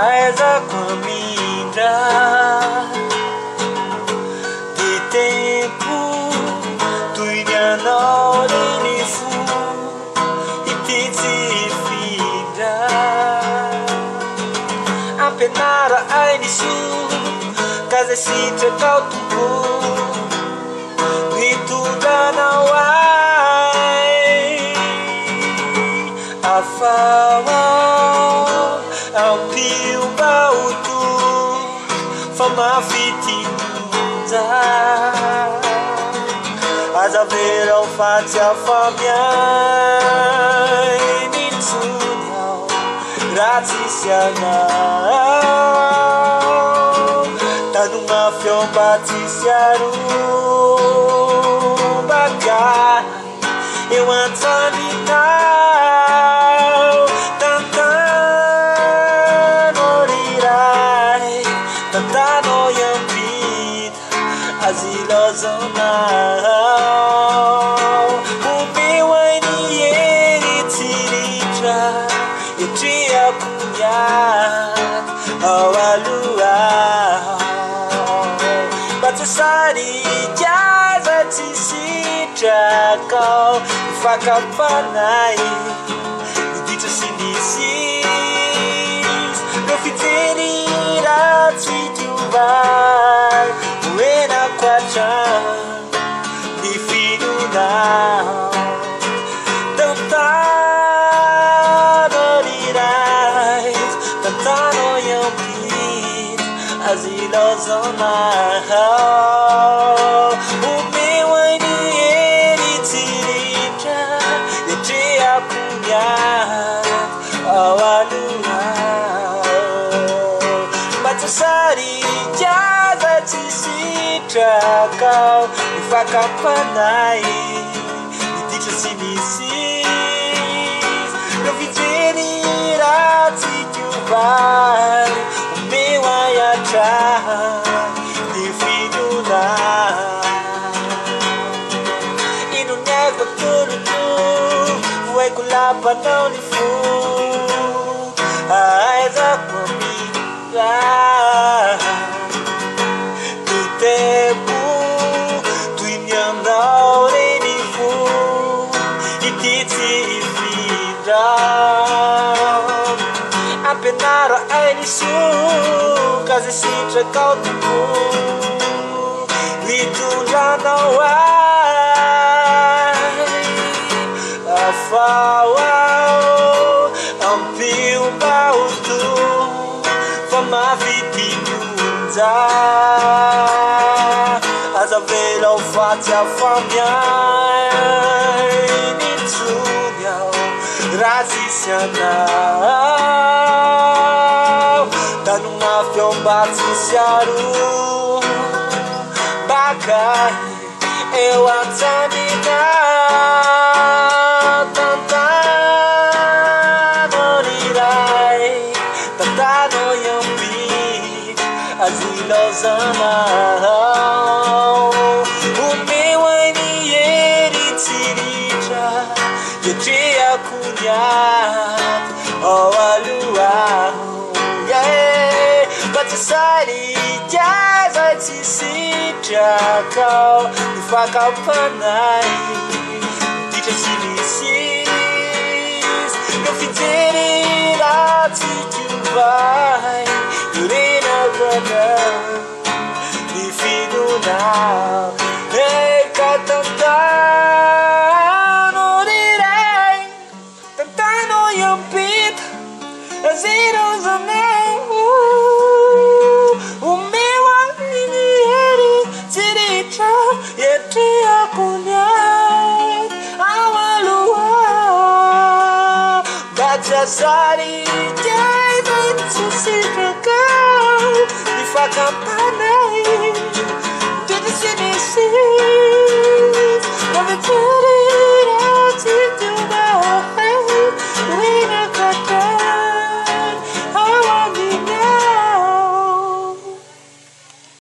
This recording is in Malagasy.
aiza kwamindra de tempo toy ny anao reny fo ity tsy hifindra ampianara ainy iso ka zay sitraka ao tompo mitondranao ay afao ampio mba ho to fa mafitinonja aza verao fa tsy afamiay nitsony ao raha tsisy anao tanona feo mba tsisy arombaka eo antsaninao tantanao riray tantanao iampita azy ilazanao omeo ainy hery tsiritra etriako niany ao aloao mba tsy sarikaza tsy sitrakao mifakapanay miditra sy nisisy no fijery ratsy diovay oenako hatrany ny finonao tantana riray tantana iampita azy ilazanao omeo ainy hery tsiritra etreako niany ao aloao mba tsy sarikaza tsy sitrakao mifakapanay miditra sy nisisy no fijery ratsy diovay omeo ay hatrany ny finonao ino ny aiko toloto voaiko lapanao ny fo aizako amindra ny tempo toy ny anao reny fo ity tsy hifindra ampianara ainy iso ka zay sitrakao tompo mitondranao ay afao ampio mba ho to fa mafitinonja aza velao fa tsy afamiay nitsony ao raha tsisy anao tanona feo mba tsisy arombaka eo antsaninao tantanao riray tantanao iampita azy ilazanao omeo ainy hery tsiritra etreako niany ao aloao mba tsy sarikaza tsy sitrakao mifakapanay miditra sy nisisy no fijery ratsy diovay irenako ny finonao eka tantano riray tantano iampita azy ilazanao omeo ainy hery tsiritra etreako niany ao aloao mba tsy sarikaza tsy sitrakao mifakapanay